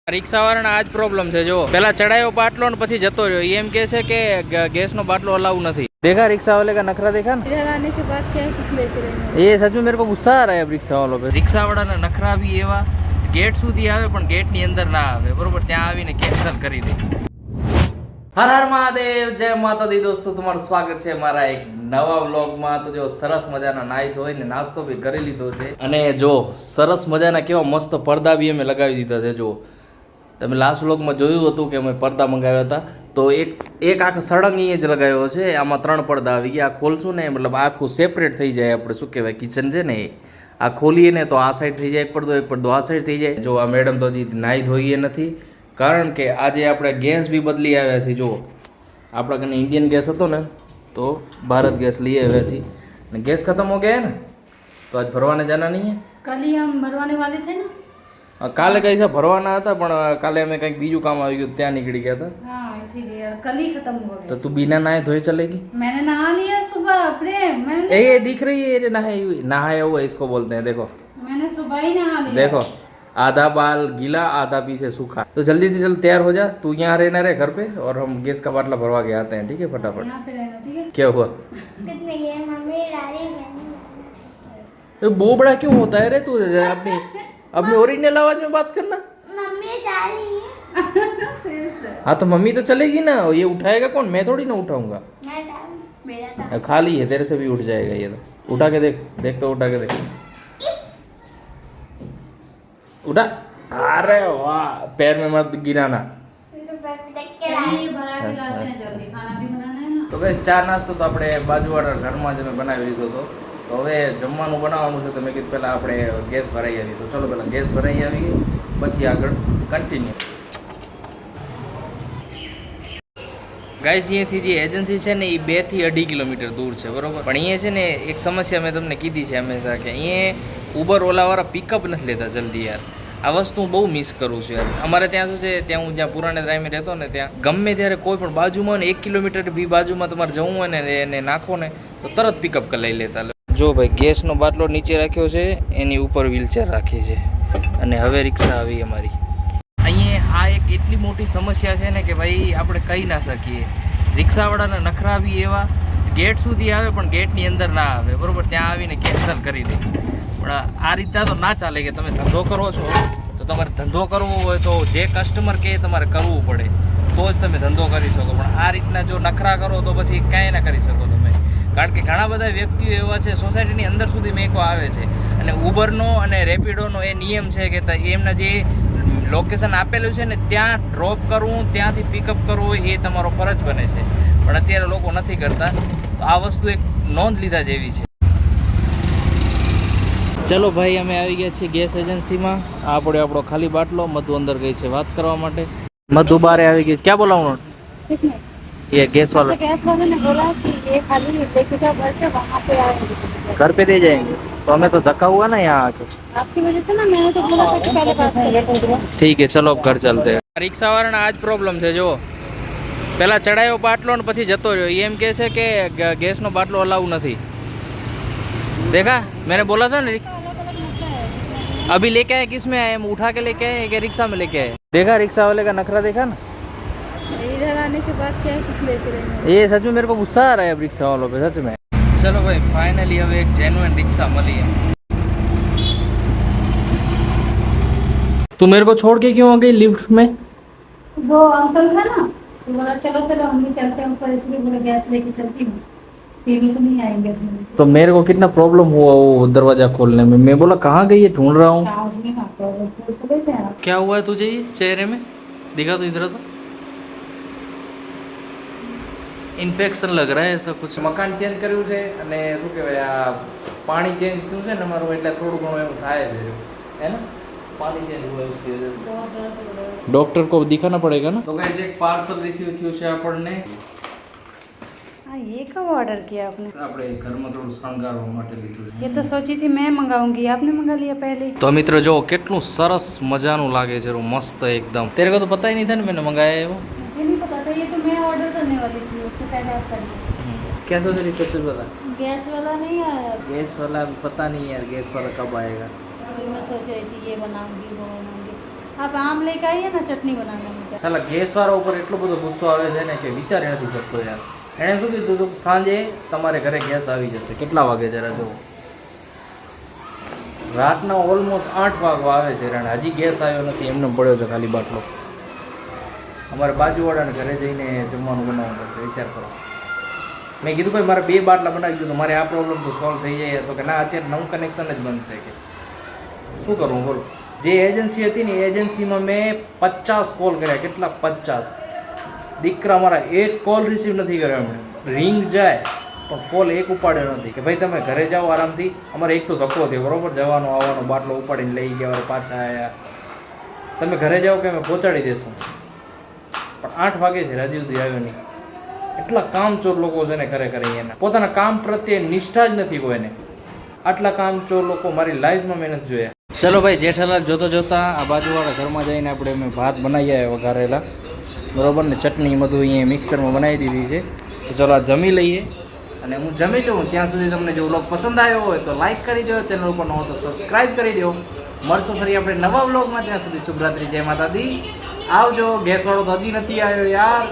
રિક્ષાવાળાને આ જ પ્રોબ્લેમ છે જો પેલા ચડાયો બાટલો ને પછી જતો રહ્યો એમ કે છે કે ગેસનો બાટલો અલાઉ નથી देखा रिक्शा वाले का नखरा देखा ना इधर आने के बाद क्या कुछ लेते रहेंगे ये सच में मेरे को गुस्सा आ रहा है अब रिक्शा वालों पे रिक्शा वाला ना नखरा भी एवा गेट સુધી આવે પણ ગેટ ની અંદર ના આવે બરોબર ત્યાં આવીને કેન્સલ કરી દે હર હર મહાદેવ જય માતાજી દોસ્તો તમારું સ્વાગત છે મારા એક નવા વ્લોગમાં તો જો સરસ મજાના નાઈ ધોઈને નાસ્તો બી કરી લીધો છે અને જો સરસ મજાના કેવા મસ્ત પડદા બી અમે લગાવી દીધા છે જો તમે લાસ્ટ વ્લોગમાં જોયું હતું કે અમે પડદા મંગાવ્યા હતા તો એક આખો સળંગ એ જ લગાવ્યો છે આમાં 3 પડદા આવી ગયા આ ખોલશું ને મતલબ આખું સેપરેટ થઈ જાય આપણે શું કહેવાય કિચન છે ને આ ખોલીએ ને તો આ સાઈડ થઈ જાય એક પડદો આ સાઈડ થઈ જાય જો આ મેડમ તો હજી નાહી ધોઈએ નથી કારણ કે આજે આપણે ગેસ બી બદલી આવ્યા છીએ જો આપણા કને ઇન્ડિયન ગેસ હતો ને તો ભારત ગેસ લઈ આવ્યા છીએ ને ગેસ ખતમ હો ગયા ને તો આજ ભરવાને જાના નહીં હે कल ही हम भरवाने वाले थे ना કાલે કઈ ભરવાના હતા પણ કાલે અમે કંઈક બીજું કામ આવી ગયું ત્યાં નીકળી ગયા હતા हाँ इसीलिए कल ही खत्म हो गया तो तू बिना नहाए धोए चलेगी मैंने नहा लिया सुबह प्रेम मैंने ये दिख रही है नहाया हुआ इसको बोलते हैं देखो मैंने सुबह ही नहा लिया देखो आधा बाल गीला आधा पीछे सूखा तो जल्दी से जल्दी तैयार हो जा तू यहाँ रहना रहे घर पे और हम गैस का बाटला भरवा के आते हैं ठीक है फटाफट यहाँ पे रहना ठीक है क्या हुआ कितने ये मम्मी डाली ये बोबड़ा क्यों होता है रे तू अपनी अपनी ओरिजिनल आवाज में बात करना मम्मी डाली हाँ तो मम्मी तो चलेगी ना ये उठाएगा कौन मैं थोड़ी ना उठाऊंगा मैं डाल मेरा था खाली है तेरे से भी उठ जाएगा ये तो उठा के देख तो उठा के देख उठा अरे वाह पैर में मत गिराना तो देख के चलिए भरा के लाते हैं जल्दी खाना भी बनाना है ना તો બસ ચા નાસ્તો તો આપણે બાજુવાળા ઘરમાં જ અમે બનાવી લીધો હતો તો હવે જમવાનું બનાવવાનું છે તો મેં કીધું પહેલાં આપણે ગેસ ભરાઈ આવી તો ચલો પહેલાં ગેસ ભરાઈ આવી પછી આગળ કન્ટિન્યુ ગાઈસ અહીંયાથી જે એજન્સી છે ને એ 2 થી 2.5 કિલોમીટર દૂર છે બરોબર પણ અહીંયા છે ને એક સમસ્યા મેં તમને કીધી છે હંમેશા કે અહીંયા ઉબર ઓલાવાળા પિકઅપ નથી લેતા જલ્દી યાર આ વસ્તુ હું બહુ મિસ કરું છું યાર અમારે ત્યાં શું છે ત્યાં હું જ્યાં પુરાણે ડ્રાઈમે રહેતો ને ત્યાં ગમે ત્યારે કોઈ પણ બાજુમાં ને 1 કિલોમીટર બી બાજુમાં તમારે જવું હોય ને એને નાખો ને તો તરત પિકઅપ કરી લઈ લેતા જો ભાઈ ગેસનો બાટલો નીચે રાખ્યો છે એની ઉપર વ્હીલચેર રાખી છે અને હવે રિક્ષા આવી અમારી અહીંયા આ એક એટલી મોટી સમસ્યા છે ને કે ભાઈ આપણે કહી ના શકીએ રિક્ષાવાળાના નખરા બી એવા ગેટ સુધી આવે પણ ગેટની અંદર ના આવે બરાબર ત્યાં આવીને કેન્સલ કરી દે પણ આ રીતના તો ના ચાલે કે તમે ધંધો કરો છો તો તમારે ધંધો કરવો હોય તો જે કસ્ટમર કહે તમારે કરવું પડે તો જ તમે ધંધો કરી શકો પણ આ રીતના જો નખરા કરો તો પછી કાંઈ ના કરી શકો તમે કારણ કે ઘણા બધા વ્યક્તિઓ એવા છે સોસાયટીની અંદર સુધી મેકો આવે છે અને ઉબરનો અને રેપિડોનો એ નિયમ છે કે એમના જે લોકેશન આપેલું છે ને ત્યાં ડ્રોપ કરવું ત્યાંથી પિકઅપ કરવું એ તમારો ફરજ બને છે પણ અત્યારે લોકો નથી કરતા તો આ વસ્તુ એક નોંધ લીધા જેવી છે ચલો ભાઈ અમે આવી ગયા છીએ ગેસ એજન્સીમાં આપણો ખાલી બાટલો મધુ અંદર ગઈ છે વાત કરવા માટે મધુ બારે આવી ગઈ છે ક્યાં બોલાવવાનું किसने ये गैस वाला गैस वाले ने बोला कि ये खाली लेके जाओ घर पे वहाँ पे आएंगे घर पे दे जाएंगे तो हमें तो धक्का हुआ ना यहाँ आके आपकी वजह से ना मैंने तो बोला था कि पहले बात करें ठीक है चलो अब घर चलते हैं रिक्शा वाળાને આ જ પ્રોબ્લેમ છે જો પેલા ચડાયો બાટલો ને પછી જતો રહ્યો એમ કહે છે કે ગેસનો બાટલો અલાઉ નથી देखा मैंने बोला था ना अभी लेके आए किस में आए हम उठा के लेके आए कि रिक्शा में लेके आए देखा रिक्शा वाले का नखरा देखा ना इधर आने के बाद क्या कुछ लेते रहेंगे ये सच में मेरे को गुस्सा आ रहा है अब रिक्शा वालों पे सच में चलो भाई फाइनली अब एक जेन्युइन रिक्शा मिली है तू मेरे को छोड़ के क्यों आ गई लिफ्ट में वो अंकल था ना तो बोला चलो चलो हम भी चलते हैं ऊपर इसलिए बोला गैस लेके चलती हूँ टीवी तो नहीं आएंगे इसमें तो मेरे को कितना प्रॉब्लम हुआ वो दरवाजा खोलने में मैं बोला कहाँ गई है ढूंढ रहा हूँ कहाँ उसमें कहाँ प्रॉब्लम तो लेते हैं क्या हुआ है तुझे ये चेहरे में दिखा तो इधर तो ઇન્ફેક્શન લગ રહા હે ऐसा कुछ મકાન ચેન્જ કર્યું છે અને શું કહેવાય આ પાણી ચેન્જ થયું છે ને મારું એટલે થોડું ઘણું એવું થાય છે હે ને પાણી ચેન્જ हुआ उसकी वजह से बहुत दर्द हो रहा है डॉक्टर को दिखाना पड़ेगा ना तो गाइस एक पार्सल रिसीव થયું છે આપણને हाँ ये कब ऑर्डर किया आपने આપણે ઘરમાં થોડું શણગારવા માટે લીધું છે ये तो सोची थी मैं मंगाऊंगी आपने मंगा लिया पहले ही तो मित्र जो કેટલું સરસ મજાનું લાગે છે મસ્ત એકદમ तेरे को तो पता ही नहीं था ना मैंने मंगाया है वो मुझे नहीं पता था ये तो मैं ऑर्डर करने वाली थी उससे पहले आप करिए क्या सोच रही सच बता गैस वाला नहीं आया गैस वाला पता नहीं यार गैस वाला कब आएगा अभी मैं सोच रही थी ये बनाऊंगी वो बनाऊंगी आप आम लेके आइए ना चटनी बनाने में क्या સાલા ગેસવાળા ઉપર એટલો બધો ગુસ્સો આવે છે ને કે વિચારી નથી શકતો યાર. એણે શું કીધું હતું સાંજે તમારે ઘરે ગેસ આવી જશે. કેટલા વાગે જરા જુઓ, રાતના ઓલમોસ્ટ 8 વાગવા આવે છે અને હજી ગેસ આવ્યો નથી, એમને પડ્યો છે ખાલી બાટલો. અમારે બાજુવાળાને ઘરે જઈને જમવાનું બનાવવું પડશે, વિચાર કરો. મેં કીધું ભાઈ મારે 2 બાટલા બનાવી દીધું, મારે આ પ્રોબ્લેમ તો સોલ્વ થઈ જાય. તો કે ના, અત્યારે નવું કનેક્શન જ બનશે. કે શું કરું બોલો. જે એજન્સી હતી ને એ એજન્સીમાં મેં 50 કોલ કર્યા. કેટલા? 50. દીકરા મારા એક કોલ રિસીવ નથી કર્યો એમણે. રિંગ જાય પણ કોલ એક ઉપાડ્યો નથી. કે ભાઈ તમે ઘરે જાઓ આરામથી. અમારે એક તો ધક્કો થયો બરોબર, જવાનો આવવાનો, બાટલો ઉપાડીને લઈ ગયા, હવે પાછા આવ્યા. તમે ઘરે જાઓ કે અમે પહોંચાડી દેશું, પણ 8 વાગે છે હજી સુધી આવ્યો નહીં. એટલા કામચોર લોકો છે ને ખરેખર અહીંયાના. પોતાના કામ પ્રત્યે નિષ્ઠા જ નથી કોઈને. આટલા કામચોર લોકો મારી લાઈફમાં મેં નથી જોયા. ચલો ભાઈ, જેઠાલાલ જોતો જોતા આ બાજુવાળા ઘરમાં જઈને આપણે અમે ભાત બનાવી આવ્યા વઘારેલા બરોબર ને, ચટણી બધું અહીંયા મિક્સરમાં બનાવી દીધી છે. તો ચલો આ જમી લઈએ. અને હું જમી લઉં ત્યાં સુધી તમને જો વ્લોગ પસંદ આવ્યો હોય તો લાઈક કરી દો, ચેનલ ઉપર ન હોય તો સબસ્ક્રાઈબ કરી દો. મળશું ફરી આપણે નવા વ્લોગમાં. ત્યાં સુધી શુભરાત્રી, જય માતાજી, આવજો. ગેસવાળો તો હજી નથી આવ્યો યાર.